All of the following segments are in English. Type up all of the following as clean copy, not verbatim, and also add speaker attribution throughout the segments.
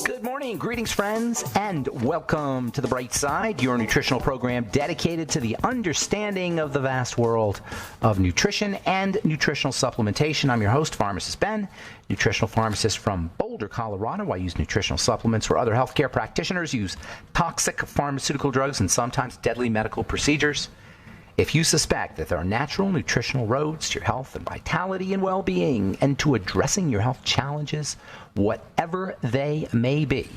Speaker 1: Good morning, greetings friends, and welcome to The Bright Side, your nutritional program dedicated to the understanding of the vast world of nutrition and nutritional supplementation. I'm your host, Pharmacist Ben, nutritional pharmacist from Boulder, Colorado. I use nutritional supplements where other healthcare practitioners use toxic pharmaceutical drugs and sometimes deadly medical procedures. If you suspect that there are natural nutritional roads to your health and vitality and well-being and to addressing your health challenges, whatever they may be,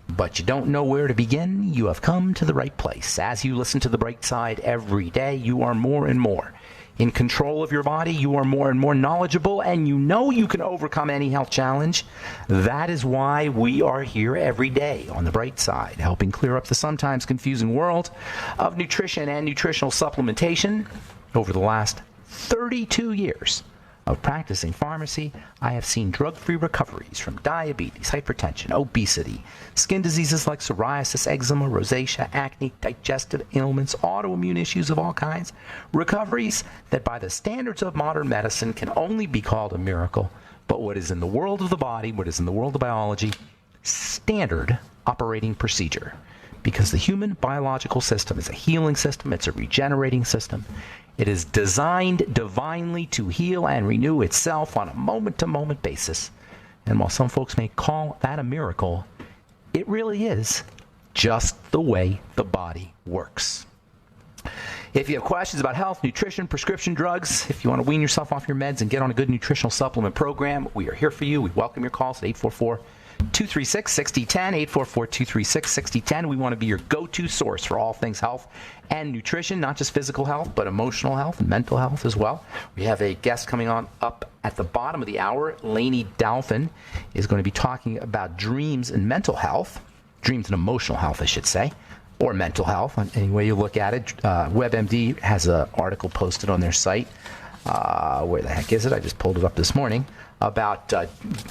Speaker 1: but you don't know where to begin, you have come to the right place. As you listen to The Bright Side every day, you are more and more in control of your body, you are more and more knowledgeable, and you know you can overcome any health challenge. That is why we are here every day on The Bright Side, helping clear up the sometimes confusing world of nutrition and nutritional supplementation. Over the last 32 years of practicing pharmacy, I have seen drug-free recoveries from diabetes, hypertension, obesity, skin diseases like psoriasis, eczema, rosacea, acne, digestive ailments, autoimmune issues of all kinds. Recoveries that by the standards of modern medicine can only be called a miracle, but what is in the world of the body, what is in the world of biology, standard operating procedure. Because the human biological system is a healing system, it's a regenerating system. It is designed divinely to heal and renew itself on a moment-to-moment basis. And while some folks may call that a miracle, it really is just the way the body works. If you have questions about health, nutrition, prescription drugs, if you want to wean yourself off your meds and get on a good nutritional supplement program, we are here for you. We welcome your calls at 844-236-6010, 844-236-6010. We want to be your go-to source for all things health and nutrition, not just physical health, but emotional health and mental health as well. We have a guest coming on up at the bottom of the hour. Lainey Dalphin is going to be talking about dreams and mental health, dreams and emotional health, I should say, or mental health, any way you look at it. WebMD has an article posted on their site. Where the heck is it? I just pulled it up this morning. About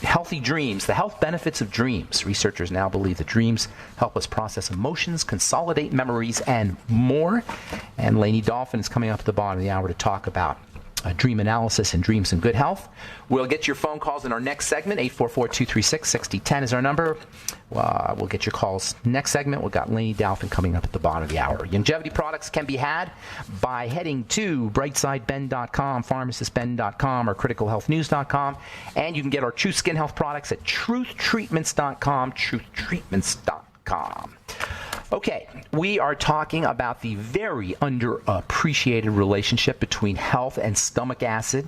Speaker 1: healthy dreams, the health benefits of dreams. Researchers now believe that dreams help us process emotions, consolidate memories, and more. And Lainey Dalphin is coming up at the bottom of the hour to talk about dream analysis and dreams and good health. We'll get your phone calls in our next segment. 844-236-6010 is our number. We'll get your calls next segment. We've got Lainey Dalphin coming up at the bottom of the hour. Longevity products can be had by heading to brightsideben.com, pharmacistben.com, or criticalhealthnews.com. And you can get our True Skin Health products at truthtreatments.com, truthtreatments.com. Okay, we are talking about the very underappreciated relationship between health and stomach acid.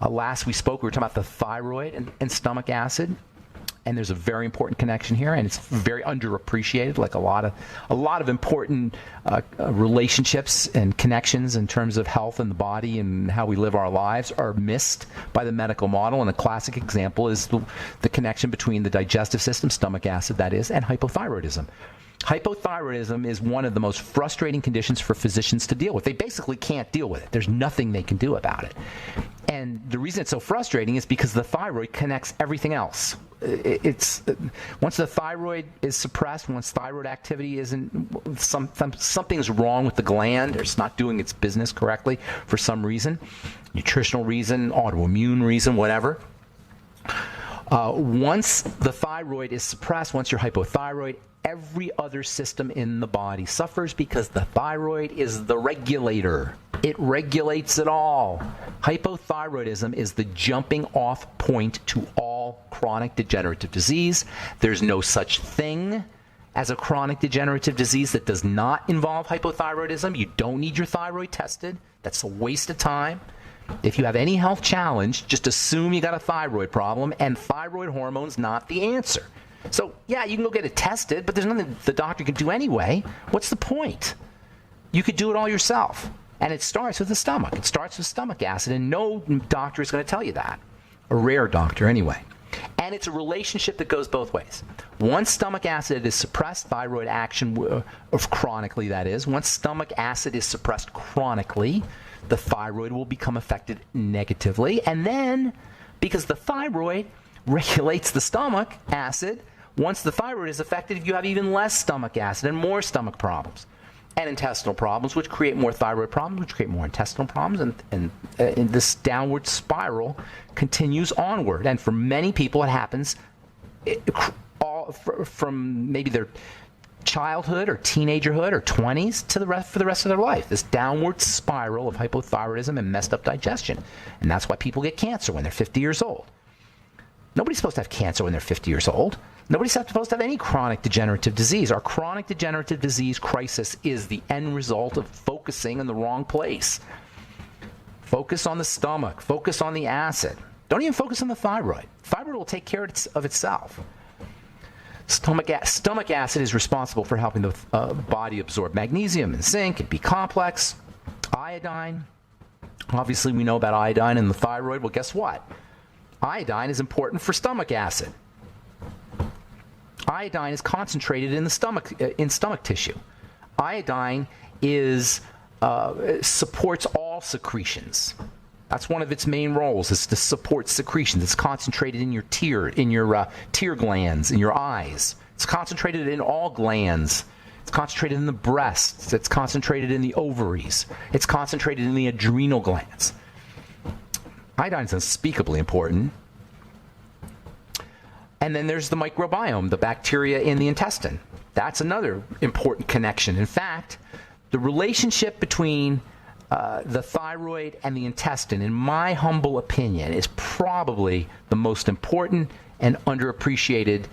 Speaker 1: Last we spoke, we were talking about the thyroid and stomach acid, and there's a very important connection here, and it's very underappreciated. Like a lot of important relationships and connections in terms of health and the body and how we live our lives are missed by the medical model. And a classic example is the connection between the digestive system, stomach acid that is, and hypothyroidism. Hypothyroidism is one of the most frustrating conditions for physicians to deal with. They basically can't deal with it. There's nothing they can do about it. And the reason it's so frustrating is because the thyroid connects everything else. Once the thyroid is suppressed, once thyroid activity isn't, something's wrong with the gland, or it's not doing its business correctly for some reason, nutritional reason, autoimmune reason, whatever. Once the thyroid is suppressed, once you're hypothyroid, every other system in the body suffers because the thyroid is the regulator. It regulates it all. Hypothyroidism is the jumping off point to all chronic degenerative disease. There's no such thing as a chronic degenerative disease that does not involve hypothyroidism. You don't need your thyroid tested. That's a waste of time. If you have any health challenge, just assume you got a thyroid problem, and thyroid hormone's not the answer. So, yeah, you can go get it tested, but there's nothing the doctor can do anyway. What's the point? You could do it all yourself. And it starts with the stomach. It starts with stomach acid, and no doctor is going to tell you that. A rare doctor, anyway. And it's a relationship that goes both ways. Once stomach acid is suppressed, thyroid action, chronically that is, once stomach acid is suppressed chronically, the thyroid will become affected negatively. And then, because the thyroid regulates the stomach acid, once the thyroid is affected, you have even less stomach acid and more stomach problems and intestinal problems, which create more thyroid problems, which create more intestinal problems, and this downward spiral continues onward. And for many people, it happens from maybe their childhood or teenagerhood or 20s to for the rest of their life. This downward spiral of hypothyroidism and messed up digestion. And that's why people get cancer when they're 50 years old. Nobody's supposed to have cancer when they're 50 years old. Nobody's supposed to have any chronic degenerative disease. Our chronic degenerative disease crisis is the end result of focusing in the wrong place. Focus on the stomach. Focus on the acid. Don't even focus on the thyroid. Thyroid will take care of itself. Stomach acid is responsible for helping the body absorb magnesium and zinc and B complex. Iodine. Obviously, we know about iodine in the thyroid. Well, guess what? Iodine is important for stomach acid. Iodine is concentrated in the stomach tissue. Iodine supports all secretions. That's one of its main roles, is to support secretions. It's concentrated in your tear glands, in your eyes. It's concentrated in all glands. It's concentrated in the breasts. It's concentrated in the ovaries. It's concentrated in the adrenal glands. Iodine is unspeakably important. And then there's the microbiome, the bacteria in the intestine. That's another important connection. In fact, the relationship between the thyroid and the intestine, in my humble opinion, is probably the most important and underappreciated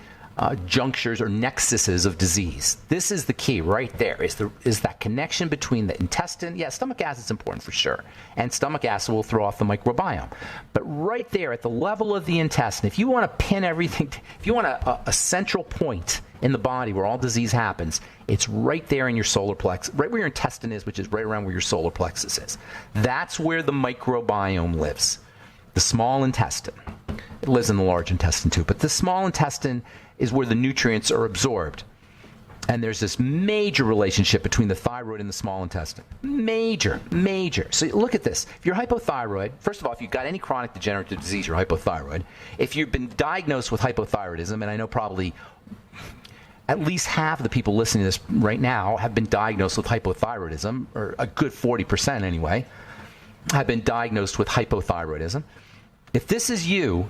Speaker 1: junctures or nexuses of disease. This is the key right there, is that connection between the intestine. Yeah, stomach acid is important for sure, and stomach acid will throw off the microbiome. But right there at the level of the intestine, if you want to pin everything, if you want a central point in the body where all disease happens, it's right there in your solar plexus, right where your intestine is, which is right around where your solar plexus is. That's where the microbiome lives, the small intestine. It lives in the large intestine too, but the small intestine is where the nutrients are absorbed. And there's this major relationship between the thyroid and the small intestine. Major. So look at this. If you're hypothyroid, first of all, if you've got any chronic degenerative disease, you're hypothyroid. If you've been diagnosed with hypothyroidism, and I know probably at least half of the people listening to this right now have been diagnosed with hypothyroidism, or a good 40% anyway, have been diagnosed with hypothyroidism. If this is you,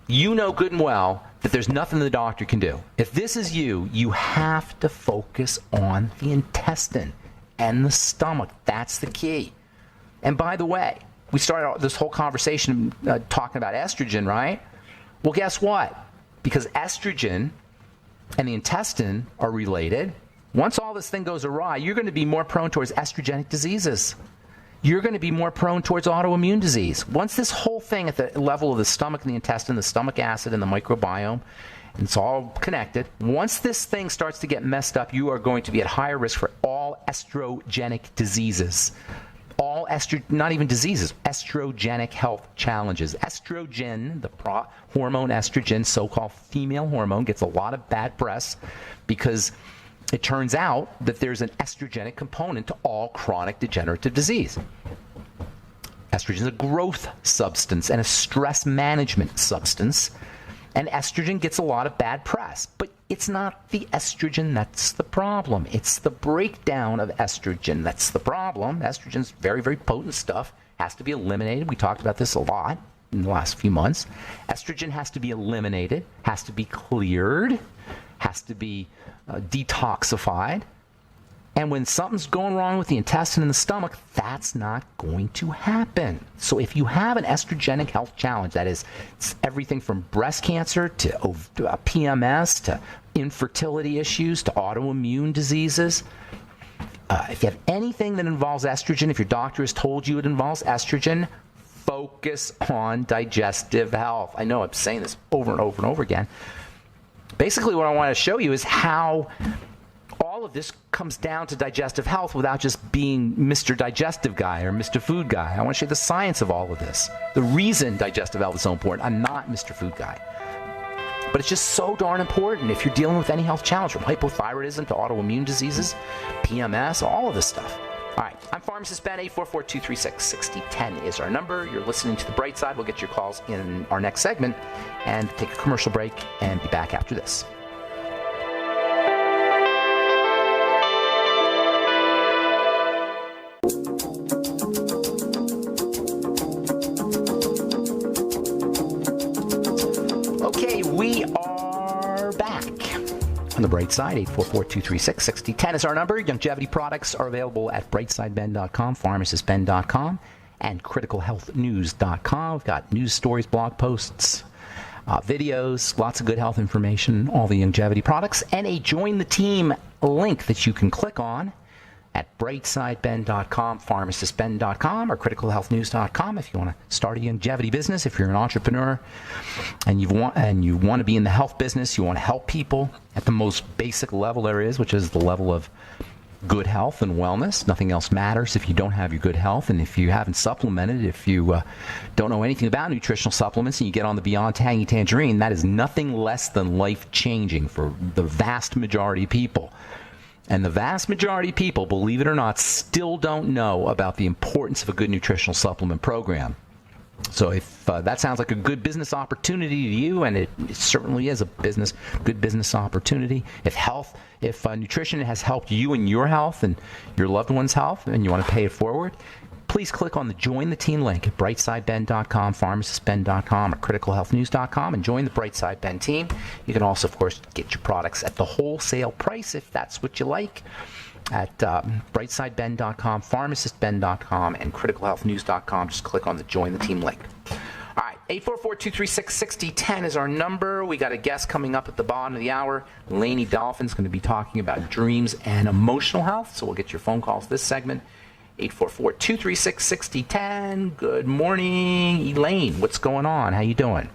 Speaker 1: you know good and well that there's nothing the doctor can do. If this is you, you have to focus on the intestine and the stomach. That's the key. And by the way, we started this whole conversation talking about estrogen, right? Well, guess what? Because estrogen and the intestine are related, once all this thing goes awry, you're going to be more prone towards estrogenic diseases. You're going to be more prone towards autoimmune disease. Once this whole thing at the level of the stomach and the intestine, the stomach acid and the microbiome, and it's all connected, once this thing starts to get messed up, you are going to be at higher risk for all estrogenic diseases. Not even diseases, estrogenic health challenges. Estrogen, the hormone estrogen, so-called female hormone, gets a lot of bad press because it turns out that there's an estrogenic component to all chronic degenerative disease. Estrogen is a growth substance and a stress management substance, and estrogen gets a lot of bad press. But it's not the estrogen that's the problem. It's the breakdown of estrogen that's the problem. Estrogen's very, very potent stuff, has to be eliminated. We talked about this a lot in the last few months. Estrogen has to be eliminated, has to be cleared, has to be detoxified. And when something's going wrong with the intestine and the stomach, that's not going to happen. So if you have an estrogenic health challenge, that is, it's everything from breast cancer to PMS to infertility issues to autoimmune diseases, if you have anything that involves estrogen, if your doctor has told you it involves estrogen, focus on digestive health. I know I'm saying this over and over and over again. Basically, what I want to show you is how all of this comes down to digestive health without just being Mr. Digestive Guy or Mr. Food Guy. I want to show you the science of all of this. The reason digestive health is so important. I'm not Mr. Food Guy. But it's just so darn important if you're dealing with any health challenge, from hypothyroidism to autoimmune diseases, PMS, all of this stuff. All right, I'm Pharmacist Ben. 844-236-6010 is our number. You're listening to The Bright Side. We'll get your calls in our next segment and take a commercial break and be back after this. Okay, we are On the bright side, 844-236-6010 is our number. Longevity products are available at brightsideben.com, pharmacistben.com, and criticalhealthnews.com. We've got news stories, blog posts, videos, lots of good health information, all the longevity products, and a Join the Team link that you can click on at brightsideben.com, pharmacistben.com, or criticalhealthnews.com if you want to start a longevity business. If you're an entrepreneur and you want to be in the health business, you want to help people at the most basic level there is, which is the level of good health and wellness. Nothing else matters if you don't have your good health, and if you haven't supplemented, if you don't know anything about nutritional supplements and you get on the Beyond Tangy Tangerine, that is nothing less than life-changing for the vast majority of people. And the vast majority of people, believe it or not, still don't know about the importance of a good nutritional supplement program. So if that sounds like a good business opportunity to you, and it certainly is a good business opportunity, if nutrition has helped you in your health and your loved one's health, and you want to pay it forward, please click on the Join the Team link at brightsideben.com, pharmacistben.com, or criticalhealthnews.com, and join the Brightside Ben team. You can also, of course, get your products at the wholesale price if that's what you like at brightsideben.com, pharmacistben.com, and criticalhealthnews.com. Just click on the Join the Team link. All right, 844-236-6010 is our number. We got a guest coming up at the bottom of the hour. Lainey Dolphin's going to be talking about dreams and emotional health, so we'll get your phone calls this segment. 844-236-6010. Good morning, Elaine. What's going on? How you doing?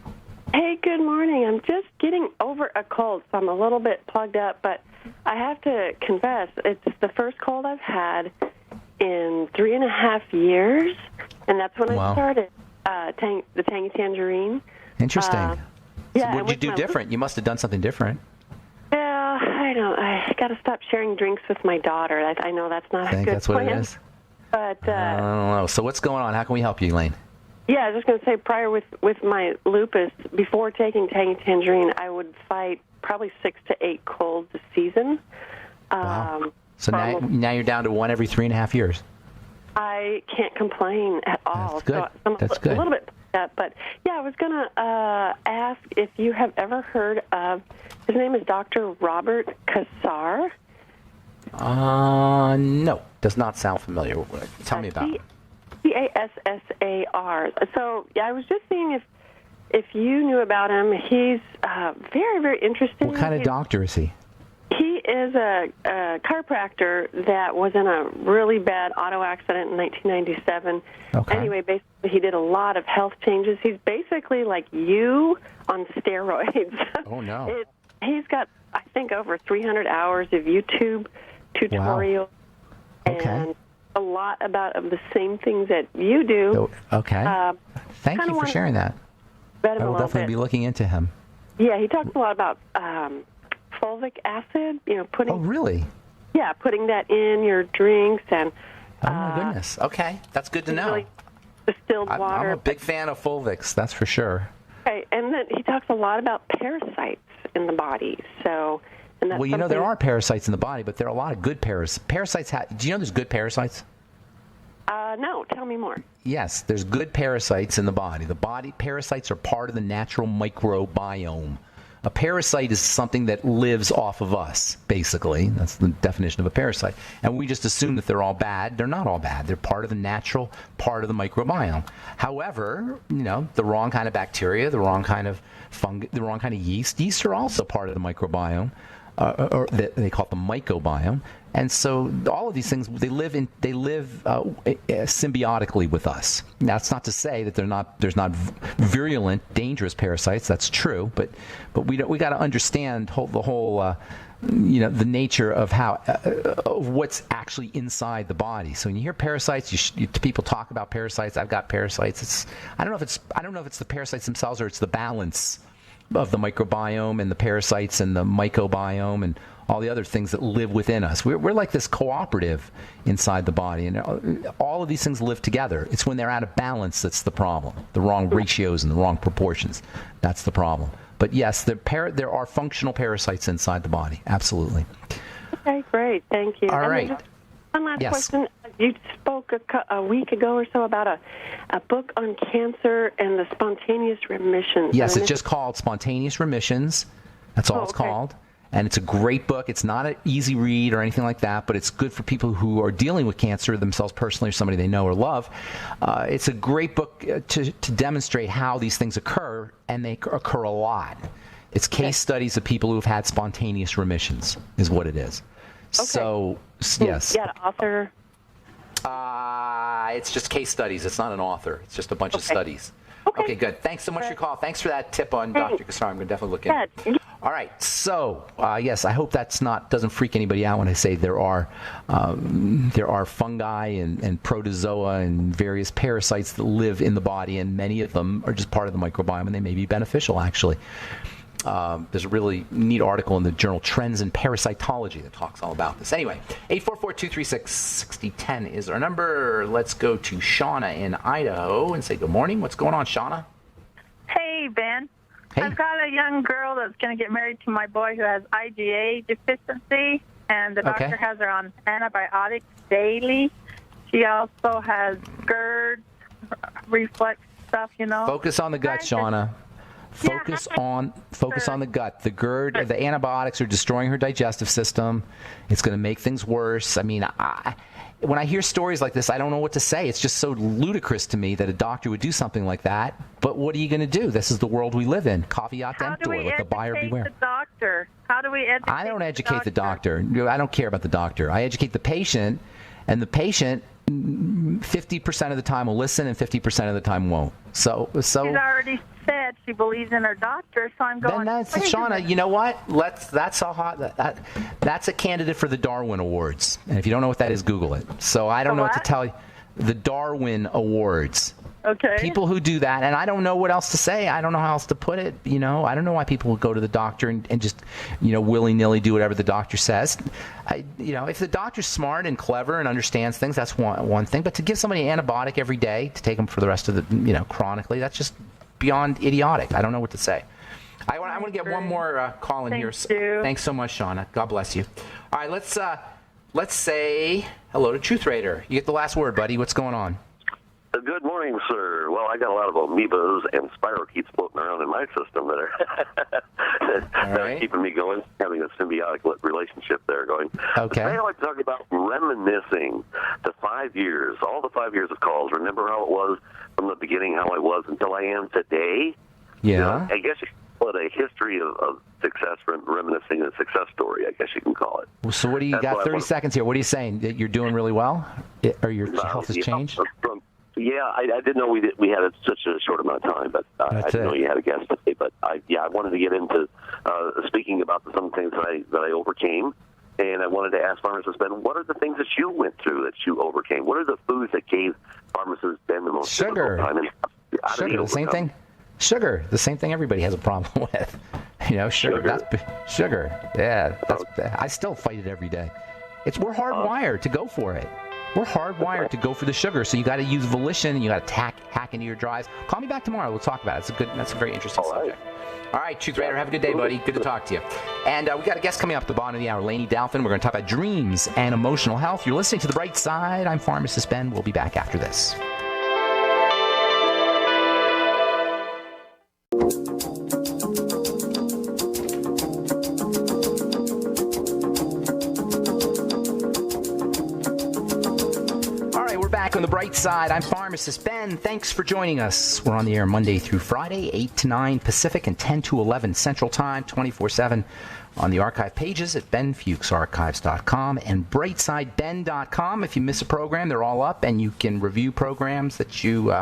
Speaker 2: Hey, good morning. I'm just getting over a cold, so I'm a little bit plugged up, but I have to confess, it's the first cold I've had in 3.5 years, and that's when I started the Tangy Tangerine.
Speaker 1: Interesting.
Speaker 2: Yeah,
Speaker 1: so what did you do different? You must have done something different.
Speaker 2: Yeah, I don't. I got to stop sharing drinks with my daughter. I know that's not a good
Speaker 1: that's
Speaker 2: plan.
Speaker 1: What it is?
Speaker 2: But,
Speaker 1: I don't know. So what's going on? How can we help you, Elaine?
Speaker 2: Yeah, I was just going to say, prior with my lupus, before taking Tangy Tangerine, I would fight probably 6 to 8 colds a season.
Speaker 1: Wow. So now you're down to one every 3.5 years. I
Speaker 2: can't complain at all.
Speaker 1: That's good.
Speaker 2: So
Speaker 1: That's good.
Speaker 2: A little bit up, but yeah, I was going to ask if you have ever heard of, his name is Dr. Robert Cassar.
Speaker 1: No, does not sound familiar. Tell me about it.
Speaker 2: Cassar. So yeah, I was just seeing if you knew about him. He's very, very interesting.
Speaker 1: What kind of doctor is he?
Speaker 2: He is a chiropractor that was in a really bad auto accident in 1997.
Speaker 1: Okay.
Speaker 2: Anyway, basically, he did a lot of health changes. He's basically like you on steroids.
Speaker 1: Oh, no.
Speaker 2: He's got, I think, over 300 hours of YouTube tutorials.
Speaker 1: Wow. Okay.
Speaker 2: And a lot of the same things that you do.
Speaker 1: Okay. Thank you for sharing that. I will definitely be looking into him.
Speaker 2: Yeah, he talks a lot about fulvic acid, putting...
Speaker 1: Oh, really?
Speaker 2: Yeah, putting that in your drinks and...
Speaker 1: Oh, my goodness. Okay, that's good to know.
Speaker 2: Really distilled water.
Speaker 1: I'm a big fan of Fulvics, that's for sure.
Speaker 2: Okay, and then he talks a lot about parasites in the body, so...
Speaker 1: Well, there are parasites in the body, but there are a lot of good parasites. Do you know there's good parasites?
Speaker 2: No, tell me more.
Speaker 1: Yes, there's good parasites in the body. The body parasites are part of the natural microbiome. A parasite is something that lives off of us, basically. That's the definition of a parasite. And we just assume that they're all bad. They're not all bad. They're part of the natural part of the microbiome. However, the wrong kind of bacteria, the wrong kind of fungus, the wrong kind of yeast. Yeast are also part of the microbiome. Or they call it the mycobiome, and so all of these things they live symbiotically with us. Now, that's not to say that there's not virulent, dangerous parasites. That's true, but we got to understand the whole the nature of of what's actually inside the body. So when you hear parasites, people talk about parasites. I've got parasites. I don't know if it's the parasites themselves or it's the balance of the microbiome and the parasites and the mycobiome and all the other things that live within us. We're like this cooperative inside the body, and all of these things live together. It's when they're out of balance that's the problem. The wrong ratios and the wrong proportions. That's the problem. But yes, there are functional parasites inside the body. Absolutely.
Speaker 2: Okay, great. Thank you.
Speaker 1: All right.
Speaker 2: One last question. You spoke a week ago or so about a book on cancer and the spontaneous remissions.
Speaker 1: Yes, it's just called Spontaneous Remissions. That's all it's called. And it's a great book. It's not an easy read or anything like that, but it's good for people who are dealing with cancer themselves personally or somebody they know or love. It's a great book to demonstrate how these things occur, and they occur a lot. It's case studies of people who have had spontaneous remissions is what it is.
Speaker 2: Okay.
Speaker 1: So, yes.
Speaker 2: Yeah, author.
Speaker 1: It's just case studies. It's not an author. It's just a bunch of studies. Okay, good. Thanks so much for your call. Thanks for that tip on Dr. Cassar. I'm going to definitely look into it. All right. So, yes, I hope doesn't freak anybody out when I say there are fungi and protozoa and various parasites that live in the body, and many of them are just part of the microbiome, and they may be beneficial, actually. There's a really neat article in the journal Trends in Parasitology that talks all about this. Anyway, 844-236-6010 is our number. Let's go to Shauna in Idaho and say good morning. What's going on, Shauna?
Speaker 3: Hey, Ben.
Speaker 1: Hey.
Speaker 3: I've got a young girl that's going to get married to my boy who has IgA deficiency, and the doctor has her on antibiotics daily. She also has GERD, reflux stuff,
Speaker 1: Focus on the gut, Shauna. Focus on the gut. The GERD, the antibiotics are destroying her digestive system. It's going to make things worse. I mean, when I hear stories like this, I don't know what to say. It's just so ludicrous to me that a doctor would do something like that. But what are you going to do? This is the world we live in. Caveat emptor. Let the buyer beware.
Speaker 3: How do we educate the doctor?
Speaker 1: I don't educate the doctor. I don't care about the doctor. I educate the patient, and the patient 50% of the time will listen and 50% of the time won't. So she's
Speaker 3: already said she believes in her doctor, so I'm going.
Speaker 1: Then that's Shauna. You know what? That's a candidate for the Darwin Awards. And if you don't know what that is, Google it. So I don't know what to tell you. The Darwin Awards.
Speaker 3: Okay.
Speaker 1: People who do that, and I don't know what else to say. I don't know how else to put it. I don't know why people would go to the doctor and just, willy-nilly do whatever the doctor says. If the doctor's smart and clever and understands things, that's one thing. But to give somebody an antibiotic every day, to take them for the rest of the, chronically, that's just beyond idiotic. I don't know what to say. I want to get one more call in here. Thanks so much, Shauna. God bless you. All right, let's say hello to Truth Raider. You get the last word, buddy. What's going on?
Speaker 4: Good morning, sir. Well, I got a lot of amoebas and spirochetes floating around in my system that are keeping me going, having a symbiotic relationship there going.
Speaker 1: Okay.
Speaker 4: Today I like to talk about reminiscing the 5 years, all the 5 years of calls. Remember how it was from the beginning, how I was until I am today?
Speaker 1: Yeah.
Speaker 4: I guess you can call it a history of success, reminiscing a success story, I guess you can call it.
Speaker 1: Well, so what do you got? 30 seconds here. What are you saying? That you're doing really well? Or your health has changed?
Speaker 4: Yeah, I didn't know we had such a short amount of time, but I didn't know you had a guest today. But I wanted to get into speaking about some things that I overcame, and I wanted to ask Pharmacist Ben, what are the things that you went through that you overcame? What are the foods that gave Pharmacist Ben the most difficult time?
Speaker 1: Sugar, the same thing. Sugar, the same thing everybody has a problem with. Sugar. That's sugar. Yeah, I still fight it every day. We're hardwired to go for it. We're hardwired to go for the sugar, so you got to use volition. You got to hack into your drives. Call me back tomorrow. We'll talk about it. That's a very interesting subject. All right, Truth Raider, have a good day, buddy. Good to talk to you. And we got a guest coming up at the bottom of the hour, Lainey Dalphin. We're going to talk about dreams and emotional health. You're listening to The Bright Side. I'm Pharmacist Ben. We'll be back after this. On the bright side, I'm Pharmacist Ben. Thanks for joining us. We're on the air Monday through Friday, 8 to 9 Pacific and 10 to 11 Central Time, 24/7 on the archive pages at benfuchsarchives.com and brightsideben.com. If you miss a program, they're all up, and you can review programs that you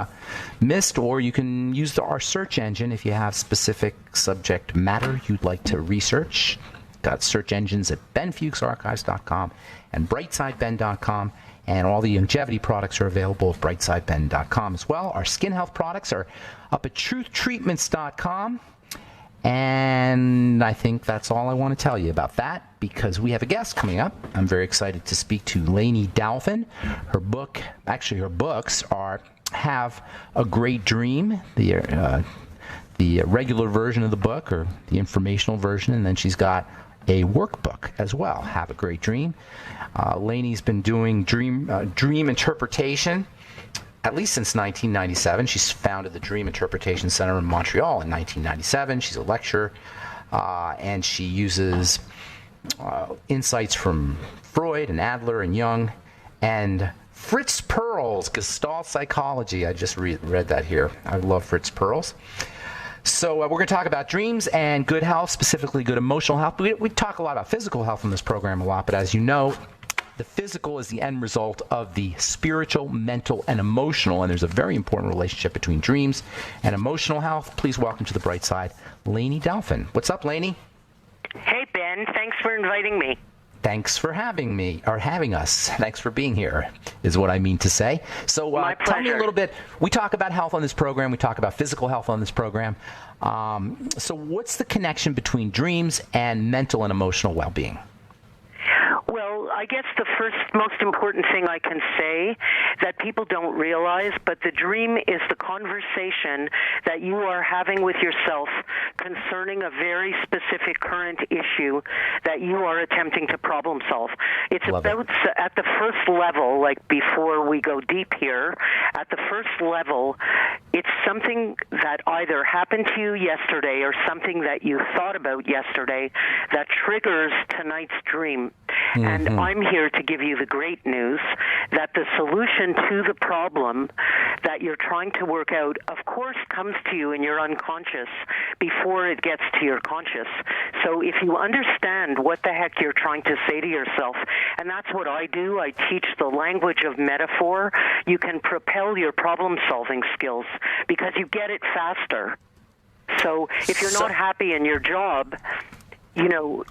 Speaker 1: missed, or you can use our search engine if you have specific subject matter you'd like to research. Got search engines at benfuchsarchives.com and brightsideben.com. And all the longevity products are available at brightsideben.com as well. Our skin health products are up at truthtreatments.com. And I think that's all I want to tell you about that, because we have a guest coming up. I'm very excited to speak to Lainey Dalphin. Her books are Have a Great Dream, the regular version of the book, or the informational version, and then she's got a workbook as well, Have a Great Dream. Lainey's been doing dream interpretation at least since 1997. She's founded the Dream Interpretation Center in Montreal in 1997. She's a lecturer and she uses insights from Freud and Adler and Jung and Fritz Perls, Gestalt Psychology. I just read that here. I love Fritz Perls. So we're going to talk about dreams and good health, specifically good emotional health. We talk a lot about physical health in this program a lot, but as you know, the physical is the end result of the spiritual, mental, and emotional, and there's a very important relationship between dreams and emotional health. Please welcome to the bright side, Lainey Delphin. What's up, Lainey?
Speaker 5: Hey, Ben. Thanks for inviting me.
Speaker 1: Thanks for having me, or having us. Thanks for being here, is what I mean to say. So tell me a little bit. We talk about health on this program. We talk about physical health on this program. So what's the connection between dreams and mental and emotional well-being?
Speaker 5: Well, I guess the first most important thing I can say that people don't realize, but the dream is the conversation that you are having with yourself concerning a very specific current issue that you are attempting to problem solve. It's at the first level, like before we go deep here, at the first level, it's something that either happened to you yesterday or something that you thought about yesterday that triggers tonight's dream. Mm-hmm. And I'm here to give you the great news that the solution to the problem that you're trying to work out, of course, comes to you in your unconscious before it gets to your conscious. So if you understand what the heck you're trying to say to yourself, and that's what I do, I teach the language of metaphor, you can propel your problem-solving skills because you get it faster. So if you're not happy in your job, you know,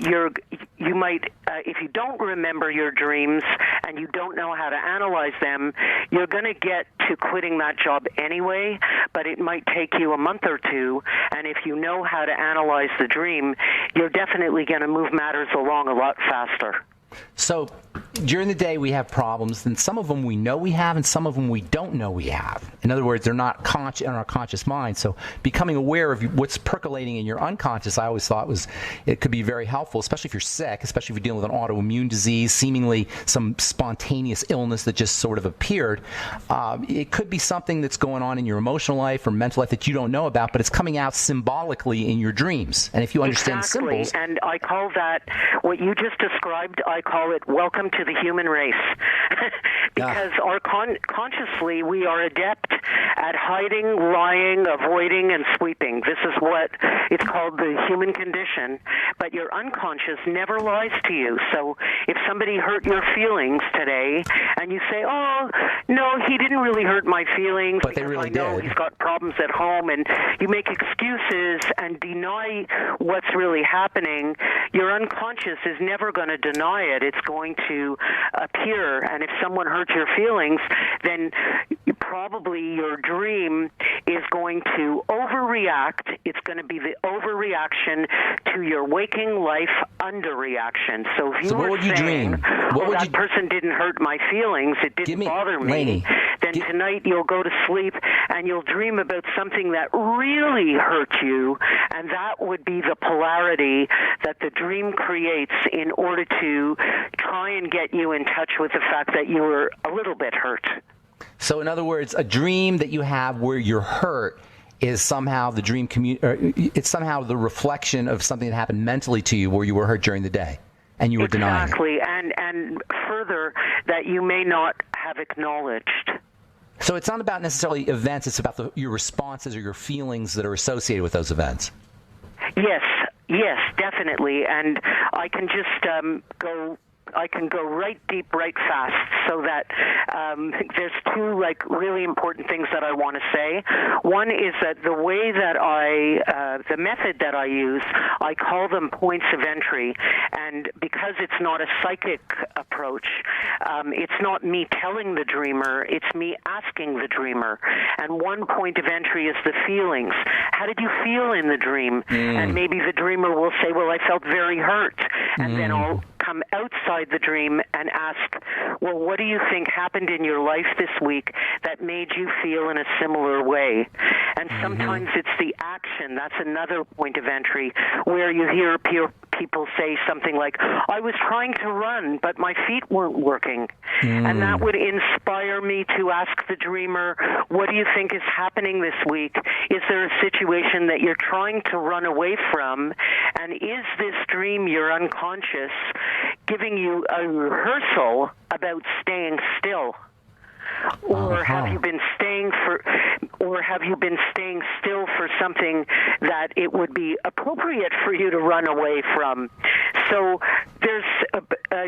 Speaker 5: you might, if you don't remember your dreams and you don't know how to analyze them, you're going to get to quitting that job anyway, but it might take you a month or two, and if you know how to analyze the dream, you're definitely going to move matters along a lot faster.
Speaker 1: So during the day we have problems, and some of them we know we have and some of them we don't know we have. In other words, they're not in our conscious mind. So becoming aware of what's percolating in your unconscious, I always thought it could be very helpful, especially if you're sick, especially if you're dealing with an autoimmune disease, seemingly some spontaneous illness that just sort of appeared. It could be something that's going on in your emotional life or mental life that you don't know about, but it's coming out symbolically in your dreams. And if you understand symbols...
Speaker 5: And I call that, what you just described, I call it welcome to the human race. Because consciously we are adept at hiding, lying, avoiding, and sweeping. This is what it's called, the human condition. But your unconscious never lies to you. So if somebody hurt your feelings today and you say, oh, no, he didn't really hurt my feelings,
Speaker 1: but they really did.
Speaker 5: He's got problems at home, and you make excuses and deny what's really happening, your unconscious is never going to deny it. It's going to appear, and if someone hurts your feelings, then probably your dream is going to overreact. It's going to be the overreaction to your waking life underreaction. So if you were saying, that person didn't hurt my feelings, it didn't bother me,
Speaker 1: Lainey,
Speaker 5: then tonight you'll go to sleep and you'll dream about something that really hurt you, and that would be the polarity that the dream creates in order to try and get you in touch with the fact that you were a little bit hurt.
Speaker 1: So in other words, a dream that you have where you're hurt is somehow the dream it's somehow the reflection of something that happened mentally to you where you were hurt during the day and you were denying it.
Speaker 5: Exactly, and further, that you may not have acknowledged.
Speaker 1: So it's not about necessarily events, it's about your responses or your feelings that are associated with those events.
Speaker 5: Yes, definitely, and I can just go right deep, right fast, so that there's two really important things that I want to say. One is that the way that the method that I use, I call them points of entry, and because it's not a psychic approach, it's not me telling the dreamer, it's me asking the dreamer. And one point of entry is the feelings. How did you feel in the dream? And maybe the dreamer will say, well, I felt very hurt, and then I'll come outside the dream and ask, well, what do you think happened in your life this week that made you feel in a similar way? And sometimes it's the action. That's another point of entry where you hear people say something like, I was trying to run, but my feet weren't working. And that would inspire me to ask the dreamer, what do you think is happening this week? Is there a situation that you're trying to run away from? And is this dream, your unconscious, giving you a rehearsal about staying still? Or have you been staying still for something that it would be appropriate for you to run away from? So there's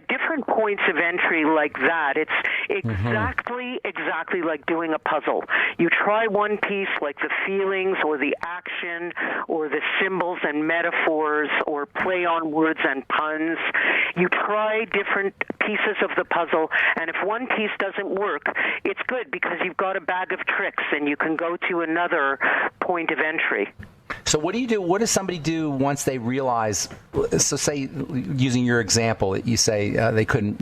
Speaker 5: different points of entry like that. It's exactly like doing a puzzle. You try one piece, like the feelings or the action or the symbols and metaphors or play on words and puns. You try different pieces of the puzzle, and if one piece doesn't work, it's good because you've got a bag of tricks and you can go to another point of entry.
Speaker 1: So what do you do? What does somebody do once they realize? So, say, using your example, you say they couldn't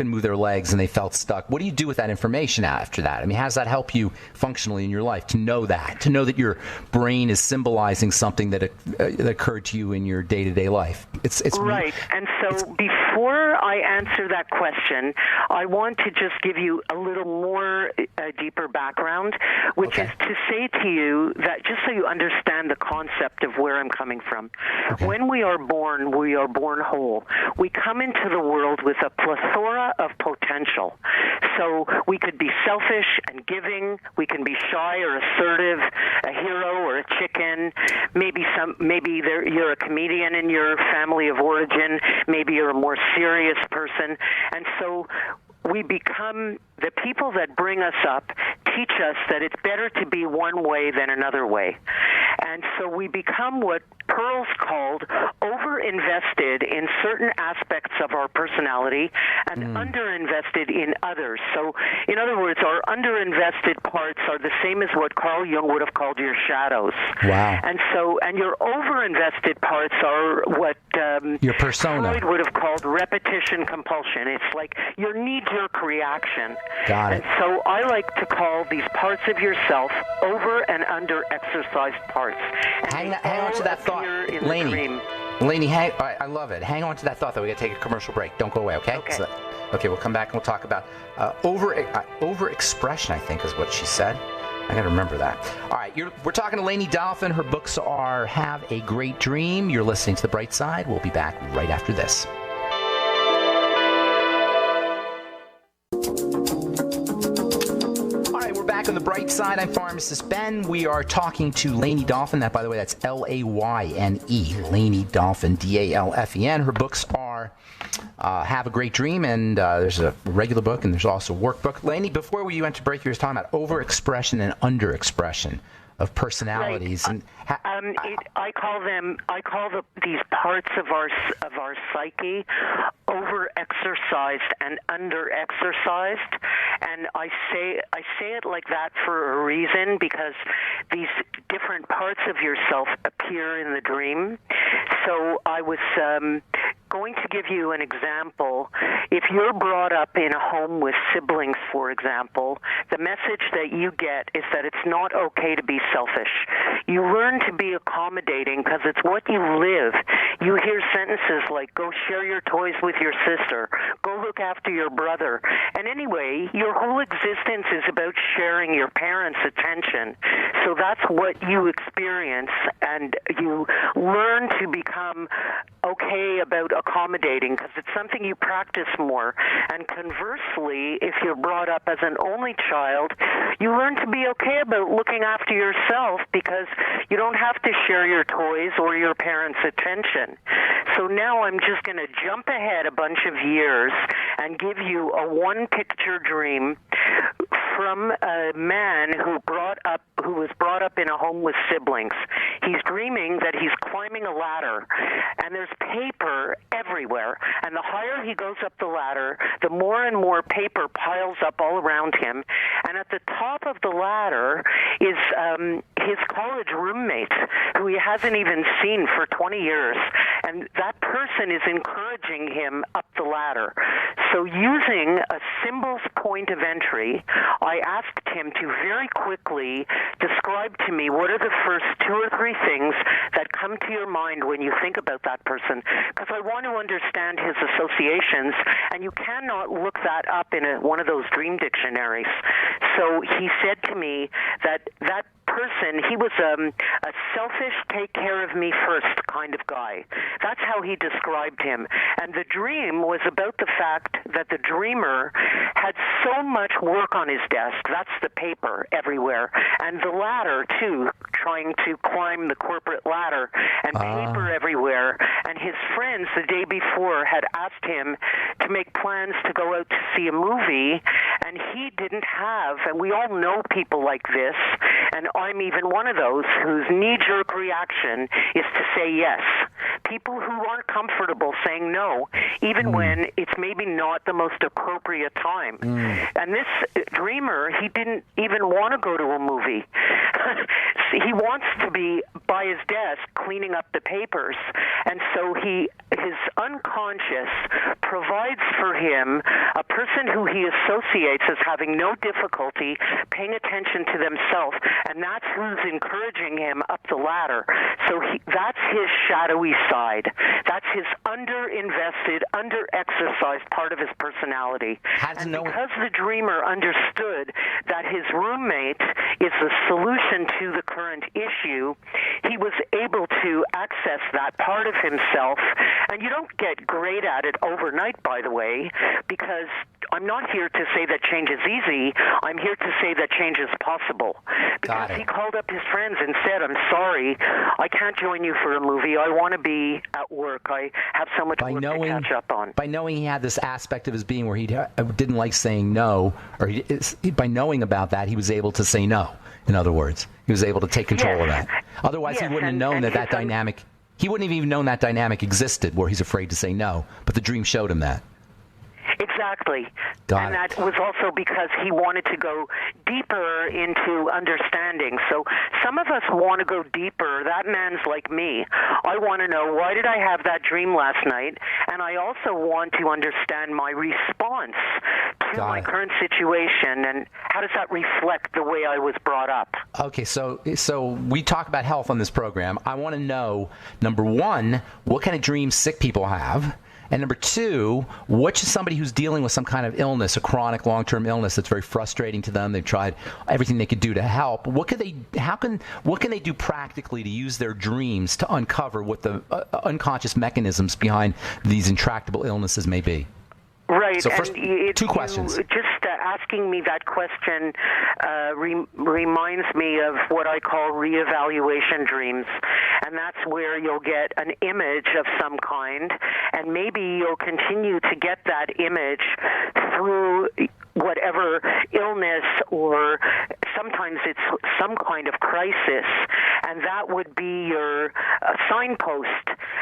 Speaker 1: move their legs and they felt stuck. What do you do with that information after that? I mean, how does that help you functionally in your life to know that your brain is symbolizing something that occurred to you in your day-to-day life? It's
Speaker 5: right. And so, before I answer that question, I want to just give you a little more deeper background, which is to say to you that just so you understand the concept of where I'm coming from. Okay. When we are born whole. We come into the world with a plethora of potential. So we could be selfish and giving. We can be shy or assertive, a hero or a chicken. Maybe you're a comedian in your family of origin. Maybe you're a more serious person. And so we become, the people that bring us up teach us that it's better to be one way than another way. And so we become what Pearls called over-invested in certain aspects of our personality and under-invested in others. So, in other words, our under-invested parts are the same as what Carl Jung would have called your shadows.
Speaker 1: Wow.
Speaker 5: And your over-invested parts are what
Speaker 1: your persona.
Speaker 5: Freud would have called repetition compulsion. It's like your knee-jerk reaction.
Speaker 1: Got it.
Speaker 5: And so I like to call these parts of yourself over and under-exercised parts.
Speaker 1: Hang on to that thought. Lainey, I love it. Hang on to that thought, though. We got to take a commercial break. Don't go away, okay?
Speaker 5: Okay.
Speaker 1: Okay, we'll come back and we'll talk about overexpression, I think is what she said. I got to remember that. All right, we're talking to Lainey Dolphin. Her books are Have a Great Dream. You're listening to The Bright Side. We'll be back right after this. On the bright side, I'm Pharmacist Ben. We are talking to Lainey Dolphin. That, by the way, that's Layne, Lainey Dolphin, Dalfen. Her books are Have a Great Dream, and there's a regular book, and there's also a workbook. Lainey, before you went to break, you were talking about overexpression and underexpression of personalities.
Speaker 5: Right.
Speaker 1: And
Speaker 5: I call these parts of our psyche over-exercised and under-exercised, and I say it like that for a reason, because these different parts of yourself appear in the dream. So I was going to give you an example. If you're brought up in a home with siblings, for example, the message that you get is that it's not okay to be selfish. You learn to be accommodating because it's what you live. You hear sentences like, go share your toys with your sister, go look after your brother. And anyway, your whole existence is about sharing your parents' attention. So that's what you experience, and you learn to become okay about accommodating because it's something you practice more. And conversely, if you're brought up as an only child, you learn to be okay about looking after yourself because you don't have to share your toys or your parents' attention. So now I'm just going to jump ahead a bunch of years and give you a one-picture dream from a man who was brought up in a home with siblings. He's dreaming that he's climbing a ladder, and there's paper everywhere. And the higher he goes up the ladder, the more and more paper piles up all around him. And at the top of the ladder is his college roommate, who he hasn't even seen for 20 years. and that person is encouraging him up the ladder. So using a symbol's point of entry, I asked him to very quickly describe to me what are the first 2 or 3 things that come to your mind when you think about that person, because I want to understand his associations, and you cannot look that up in one of those dream dictionaries. So he said to me that person, he was a selfish, take care of me first kind of guy. That's how he described him. And the dream was about the fact that the dreamer had so much work on his desk. That's the paper everywhere. And the ladder, too, trying to climb the corporate ladder, and paper everywhere. And his friends the day before had asked him to make plans to go out to see a movie, and he didn't have, and we all know people like this, and I'm even one of those whose knee-jerk reaction is to say yes. People who aren't comfortable saying no, even when it's maybe not the most appropriate time. And this dreamer, he didn't even want to go to a movie. He wants to be by his desk cleaning up the papers. And so his unconscious provides for him a person who he associates as having no difficulty paying attention to themselves, and that's who's encouraging him up the ladder. So that's his shadowy side. That's his under-invested, under-exercised part of his personality. And because the dreamer understood that his roommate is the solution to the current issue, he was able to access that part of himself. And you don't get great at it overnight, by the way, because I'm not here to say that change is easy. I'm here to say that change is possible. Because he called up his friends and said, I'm sorry, I can't join you for a movie. I want to be at work. I have so much work to catch up on.
Speaker 1: By knowing he had this aspect of his being where he didn't like saying no, or by knowing about that, he was able to say no. In other words, he was able to take control of that. Otherwise, he wouldn't have known that dynamic. He wouldn't have even known that dynamic existed where he's afraid to say no. But the dream showed him that.
Speaker 5: Exactly. And that was also because he wanted to go deeper into understanding. So some of us want to go deeper. That man's like me. I want to know, why did I have that dream last night? And I also want to understand my response to my current situation, and how does that reflect the way I was brought up?
Speaker 1: Okay, so we talk about health on this program. I want to know, number one, what kind of dreams sick people have. And number two, what should somebody who's dealing with some kind of illness, a chronic long-term illness that's very frustrating to them, they've tried everything they could do to help, what can they do practically to use their dreams to uncover what the unconscious mechanisms behind these intractable illnesses may be?
Speaker 5: Right.
Speaker 1: So first,
Speaker 5: and
Speaker 1: 2 questions.
Speaker 5: Just asking me that question reminds me of what I call reevaluation dreams. And that's where you'll get an image of some kind, and maybe you'll continue to get that image through whatever illness, or sometimes it's some kind of crisis, and that would be your signpost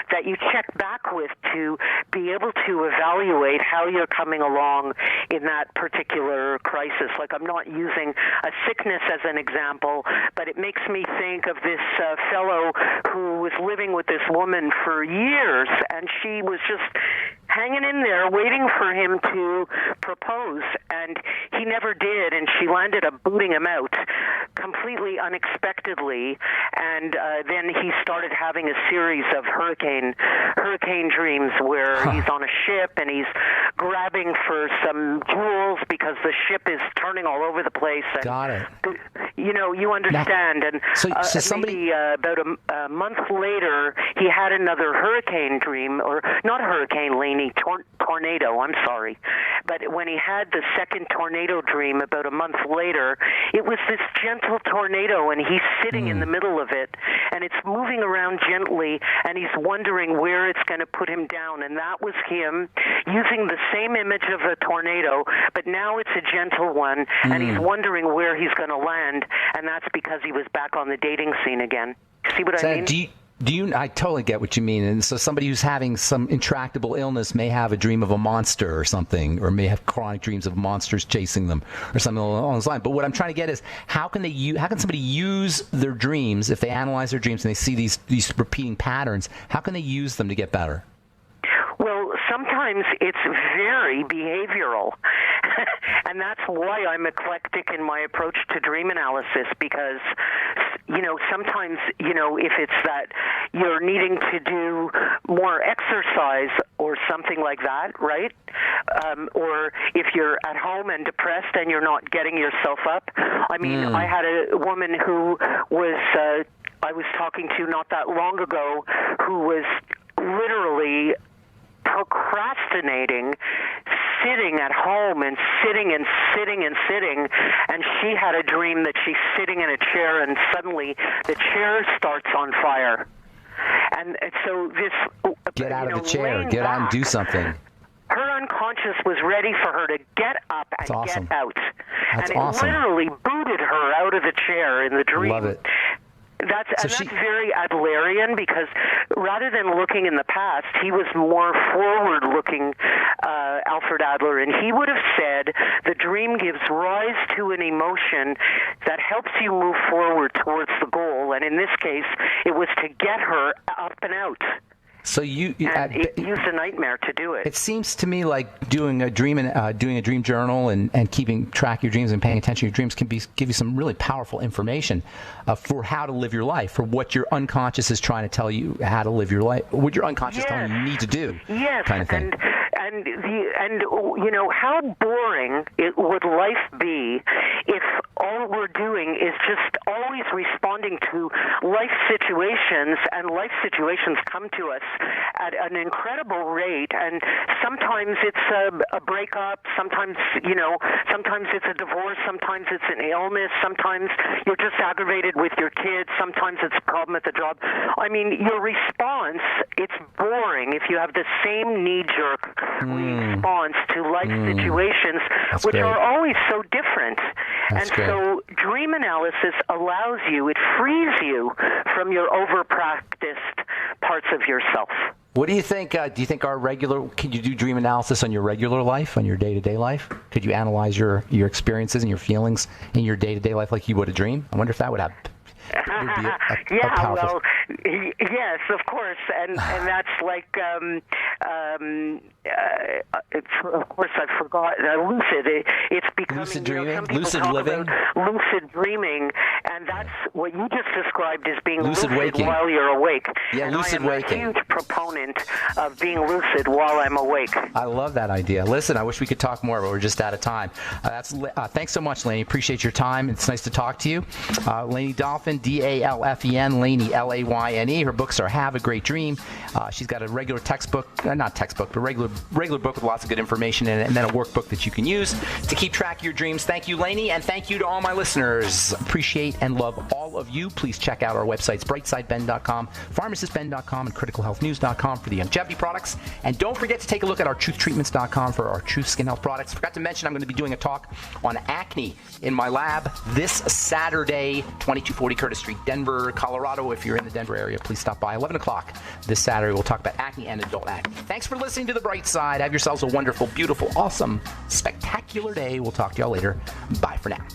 Speaker 5: that you check back with to be able to evaluate how you're coming along in that particular crisis. Like, I'm not using a sickness as an example, but it makes me think of this fellow who was living with this woman for years, and she was just hanging in there waiting for him to propose, and he never did, and she landed up booting him out completely unexpectedly. And then he started having a series of hurricane dreams where he's on a ship and he's grabbing for some jewels because the ship is turning all over the place. And,
Speaker 1: got it.
Speaker 5: You understand. And
Speaker 1: so somebody,
Speaker 5: maybe about a month later, he had another hurricane dream, or not hurricane, Lainey, tornado, I'm sorry. But when he had the second tornado dream about a month later, it was this gentle tornado, and he's sitting in the middle of it, and it's moving around gently, and he's wondering where it's going to put him down. And that was him using the same image of a tornado, but now it's a gentle one, and he's wondering where he's going to land, and that's because he was back on the dating scene again. See what I mean?
Speaker 1: I totally get what you mean. And so somebody who's having some intractable illness may have a dream of a monster or something, or may have chronic dreams of monsters chasing them or something along those lines. But what I'm trying to get is how can somebody use their dreams, if they analyze their dreams and they see these repeating patterns, how can they use them to get better?
Speaker 5: Well, sometimes it's very behavioral. And that's why I'm eclectic in my approach to dream analysis, because, sometimes, if it's that you're needing to do more exercise or something like that, right? Or if you're at home and depressed and you're not getting yourself up. I mean, I had a woman who was, I was talking to not that long ago, who was literally procrastinating, sitting at home and sitting and sitting and sitting, and she had a dream that she's sitting in a chair and suddenly the chair starts on fire. And so this...
Speaker 1: Get out of the chair. Get out and do something.
Speaker 5: Her unconscious was ready for her to get up and get out.
Speaker 1: That's
Speaker 5: and it
Speaker 1: awesome.
Speaker 5: literally booted her out of the chair in the dream.
Speaker 1: Love it.
Speaker 5: That's very Adlerian, because rather than looking in the past, he was more forward-looking, Alfred Adler, and he would have said the dream gives rise to an emotion that helps you move forward towards the goal, and in this case, it was to get her up and out.
Speaker 1: So
Speaker 5: it used a nightmare to do it.
Speaker 1: It seems to me like doing a dream journal and keeping track of your dreams and paying attention to your dreams can give you some really powerful information for how to live your life, for what your unconscious is trying to tell you how to live your life, what your unconscious telling you need to do.
Speaker 5: Yes,
Speaker 1: kind of thing.
Speaker 5: And how boring would life be if all we're doing is just always responding to life situations, and life situations come to us at an incredible rate, and sometimes it's a breakup, sometimes it's a divorce, sometimes it's an illness, sometimes you're just aggravated with your kids, sometimes it's a problem at the job. I mean, your response, it's boring if you have the same knee-jerk response to life situations, which are always so different. So dream analysis allows you, it frees you from your over-practiced parts of yourself.
Speaker 1: What do you think? Do you think could you do dream analysis on your regular life, on your day-to-day life? Could you analyze your experiences and your feelings in your day-to-day life like you would a dream? I wonder if that would have...
Speaker 5: Yes, of course, and that's like it's, of course I forgot lucid. It's becoming
Speaker 1: lucid dreaming,
Speaker 5: some people
Speaker 1: lucid
Speaker 5: talk
Speaker 1: living,
Speaker 5: about lucid dreaming, and that's what you just described as being lucid
Speaker 1: waking
Speaker 5: while you're awake.
Speaker 1: Yeah,
Speaker 5: and
Speaker 1: lucid
Speaker 5: I am
Speaker 1: waking.
Speaker 5: a huge proponent of being lucid while I'm awake.
Speaker 1: I love that idea. Listen, I wish we could talk more, but we're just out of time. Thanks so much, Lainey. Appreciate your time. It's nice to talk to you. Lainey Dolphin, Dalfen, Lainey, Layne. Her books are Have a Great Dream. She's got a regular regular book with lots of good information in it, and then a workbook that you can use to keep track of your dreams. Thank you, Lainey, and thank you to all my listeners. Appreciate and love all of you. Please check out our websites, brightsideben.com, pharmacistben.com, and criticalhealthnews.com for the longevity products. And don't forget to take a look at our truthtreatments.com for our Truth Skin Health products. Forgot to mention I'm going to be doing a talk on acne in my lab this Saturday, 2240 Curtis Street, Denver, Colorado. If you're in the Denver area, please stop by. 11 o'clock this Saturday. We'll talk about acne and adult acne. Thanks for listening to The Bright Side. Have yourselves a wonderful, beautiful, awesome, spectacular day. We'll talk to y'all later. Bye for now.